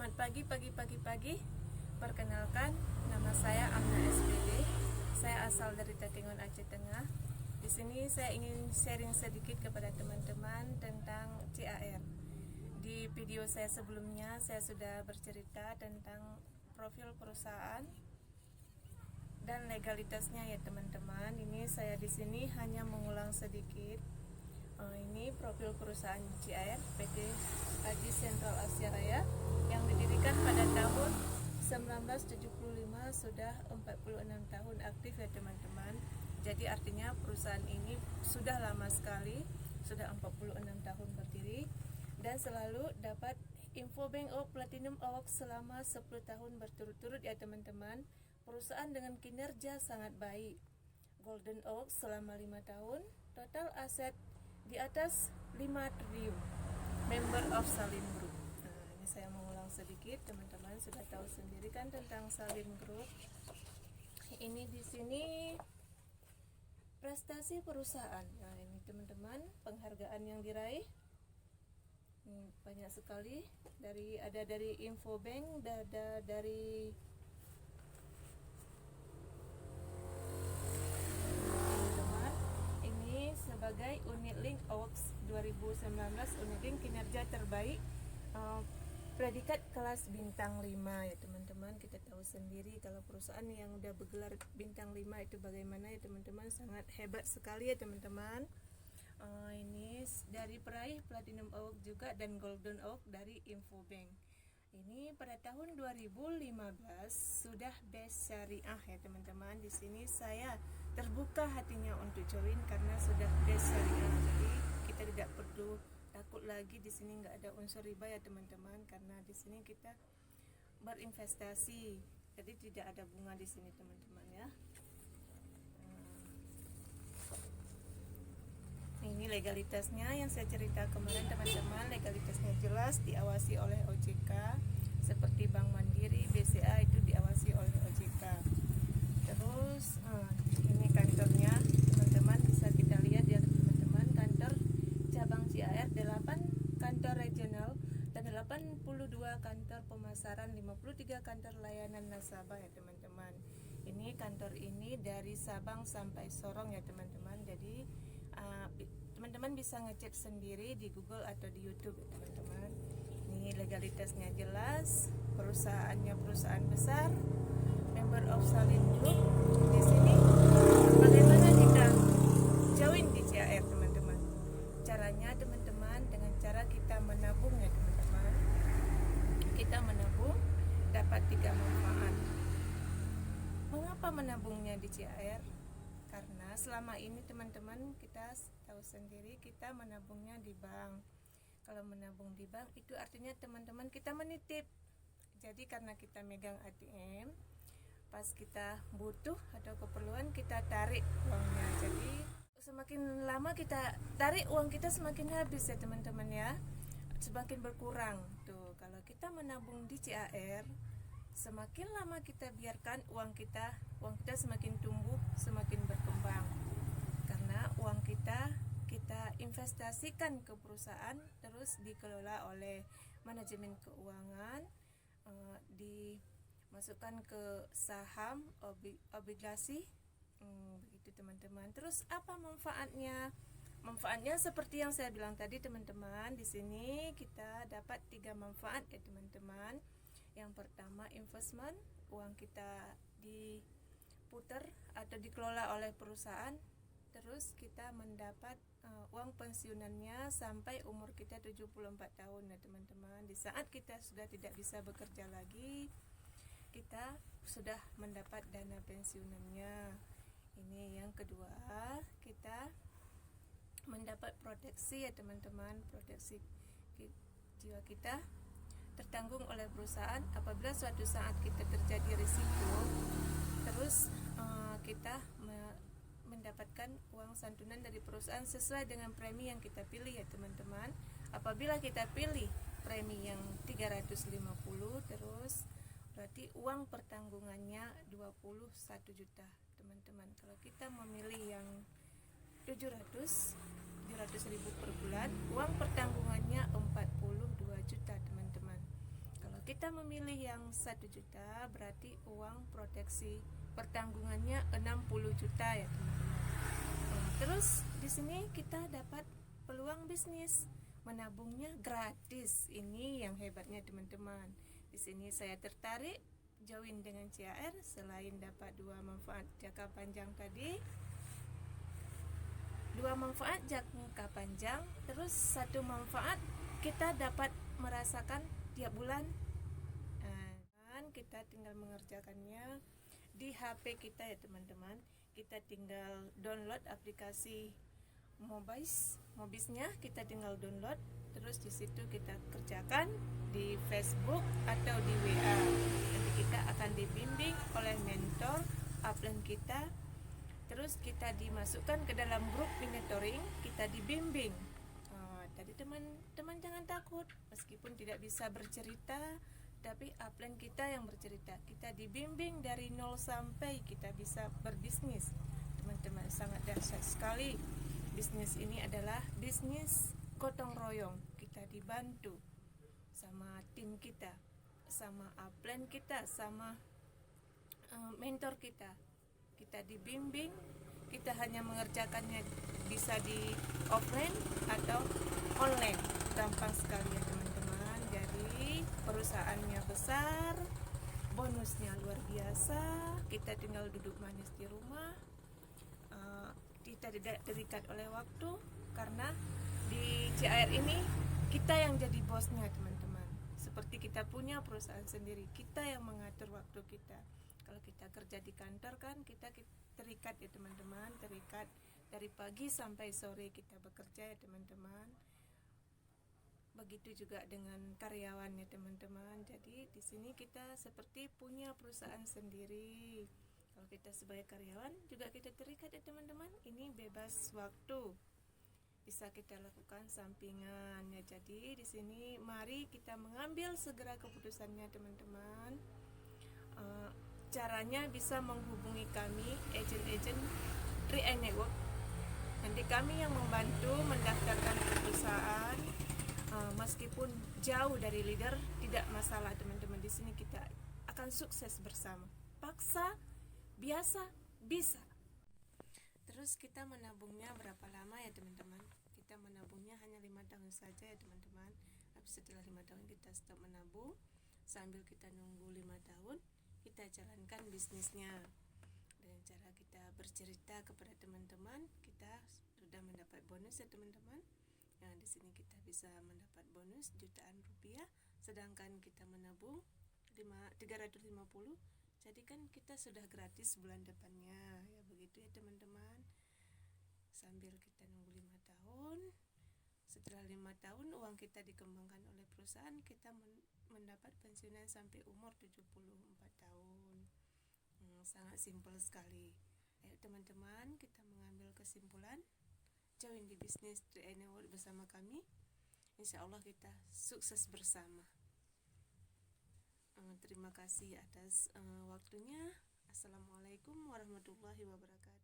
Selamat pagi. Perkenalkan, nama saya Amna SPD. Saya asal dari Takengon, Aceh Tengah. Di sini saya ingin sharing sedikit kepada teman-teman tentang CAR. Di video saya sebelumnya saya sudah bercerita tentang profil perusahaan dan legalitasnya ya teman-teman. Ini saya di sini hanya mengulang sedikit. Ini profil perusahaan CAR PT Haji Sentral Asia Raya yang didirikan pada tahun 1975, sudah 46 tahun aktif ya teman-teman. Jadi artinya perusahaan ini sudah lama sekali, sudah 46 tahun berdiri dan selalu dapat Infobank Award Platinum Award selama 10 tahun berturut-turut ya teman-teman. Perusahaan dengan kinerja sangat baik. Golden Award selama 5 tahun, total aset di atas 5 triliun, member of Salim Group. Ini saya mengulang sedikit, teman-teman sudah tahu sendiri kan tentang Salim Group. Ini di sini prestasi perusahaan. Nah, ini teman-teman penghargaan yang diraih. Ini banyak sekali, ada dari Infobank, ada dari sebagai Unitlink Awards 2019, Unitlink kinerja terbaik, predikat kelas bintang 5 ya teman-teman. Kita tahu sendiri kalau perusahaan yang udah bergelar bintang 5 itu bagaimana ya teman-teman, sangat hebat sekali ya teman-teman. Ini dari peraih Platinum Award juga dan Golden Award dari Infobank. Ini pada tahun 2015 sudah best syariah ya teman-teman. Di sini saya terbuka hatinya untuk join karena sudah best syariah. Jadi kita tidak perlu takut lagi, di sini nggak ada unsur riba ya teman-teman, karena di sini kita berinvestasi. Jadi tidak ada bunga di sini teman-teman ya. Ini legalitasnya yang saya cerita kemarin teman-teman, legalitasnya jelas, diawasi oleh OJK seperti Bank Mandiri, BCA itu diawasi oleh OJK. Terus ini kantornya teman-teman, bisa kita lihat ya teman-teman, kantor cabang CAR 8 kantor regional dan 82 kantor pemasaran, 53 kantor layanan nasabah ya teman-teman. Ini kantor ini dari Sabang sampai Sorong ya teman-teman. Jadi teman-teman bisa ngecek sendiri di Google atau di YouTube ya teman-teman. Ini legalitasnya jelas, perusahaannya perusahaan besar, member of Salim Group. Di sini bagaimana kita join di CAR teman-teman? Caranya teman-teman dengan cara kita menabung ya teman-teman. Kita menabung dapat 3 manfaat. Mengapa menabungnya di CAR? Karena selama ini teman-teman kita tahu sendiri, kita menabungnya di bank. Kalau menabung di bank itu artinya teman-teman kita menitip. Jadi karena kita megang ATM, pas kita butuh atau keperluan kita tarik uangnya. Jadi semakin lama kita tarik uang kita semakin habis ya teman-teman ya, semakin berkurang. Tuh kalau kita menabung di CAR, semakin lama kita biarkan uang kita semakin tumbuh, semakin berkembang. Karena uang kita investasikan ke perusahaan, terus dikelola oleh manajemen keuangan, dimasukkan ke saham, obligasi, begitu teman-teman. Terus apa manfaatnya? Manfaatnya seperti yang saya bilang tadi teman-teman. Di sini kita dapat 3 manfaat ya teman-teman. Yang pertama, investment, uang kita diputar atau dikelola oleh perusahaan. Terus kita mendapat uang pensiunannya sampai umur kita 74 tahun ya teman-teman. Di saat kita sudah tidak bisa bekerja lagi, kita sudah mendapat dana pensiunannya. Ini yang kedua, kita mendapat proteksi ya teman-teman. Proteksi jiwa kita tertanggung oleh perusahaan apabila suatu saat kita terjadi risiko. Terus kita mendapatkan uang santunan dari perusahaan sesuai dengan premi yang kita pilih ya teman-teman. Apabila kita pilih premi yang 350, terus berarti uang pertanggungannya 21 juta teman-teman. Kalau kita memilih yang 700 ribu per bulan, uang pertanggungannya 42 juta teman-teman. Kalau kita memilih yang 1 juta, berarti uang proteksi pertanggungannya 60 juta ya teman-teman. Terus di sini kita dapat peluang bisnis, menabungnya gratis. Ini yang hebatnya teman-teman. Di sini saya tertarik join dengan CAR selain dapat 2 manfaat jangka panjang tadi. 2 manfaat jangka panjang, terus 1 manfaat kita dapat merasakan tiap bulan. Kita tinggal mengerjakannya di HP kita ya teman-teman. Kita tinggal download aplikasi Mobisnya, kita tinggal download, terus di situ kita kerjakan di Facebook atau di WA. Nanti kita akan dibimbing oleh mentor upline kita. Terus kita dimasukkan ke dalam grup mentoring, kita dibimbing. Tadi teman-teman jangan takut, meskipun tidak bisa bercerita, tapi upline kita yang bercerita. Kita dibimbing dari nol sampai kita bisa berbisnis. Teman-teman, sangat dahsyat sekali. Bisnis ini adalah bisnis gotong royong. Kita dibantu sama tim kita, sama upline kita, sama mentor kita. Kita dibimbing, kita hanya mengerjakannya bisa di offline atau online. Gampang sekali ya teman-teman. Jadi perusahaannya besar, bonusnya luar biasa. Kita tinggal duduk manis di rumah. Kita tidak terikat oleh waktu, karena di CAR ini kita yang jadi bosnya teman-teman. Seperti kita punya perusahaan sendiri, kita yang mengatur waktu kita. Kalau kita kerja di kantor kan kita terikat ya teman-teman, terikat dari pagi sampai sore kita bekerja ya teman-teman. Begitu juga dengan karyawannya teman-teman. Jadi di sini kita seperti punya perusahaan sendiri. Kalau kita sebagai karyawan juga kita terikat ya teman-teman. Ini bebas waktu, bisa kita lakukan sampingan ya. Jadi di sini mari kita mengambil segera keputusannya teman-teman. Caranya bisa menghubungi kami, agen-agen 3i Network. Nanti kami yang membantu mendaftarkan perusahaan. Meskipun jauh dari leader, tidak masalah teman-teman. Di sini kita akan sukses bersama. Paksa, biasa, bisa. Terus kita menabungnya berapa lama ya teman-teman? Kita menabungnya hanya 5 tahun saja ya teman-teman. Habis setelah 5 tahun kita stop menabung. Sambil kita nunggu 5 tahun, kita jalankan bisnisnya dengan cara kita bercerita kepada teman-teman. Kita sudah mendapat bonus ya teman-teman. Nah, di sini kita bisa mendapat bonus jutaan rupiah, sedangkan kita menabung 350. Jadi kan kita sudah gratis bulan depannya. Ya begitu ya teman-teman. Sambil kita nunggu 5 tahun. Setelah 5 tahun uang kita dikembangkan oleh perusahaan, kita mendapat pensiunan sampai umur 74 tahun. Sangat simpel sekali. Ayo teman-teman, kita mengambil kesimpulan, join di bisnis 3i Network bersama kami. Insya Allah kita sukses bersama. Terima kasih atas waktunya. Assalamualaikum warahmatullahi wabarakatuh.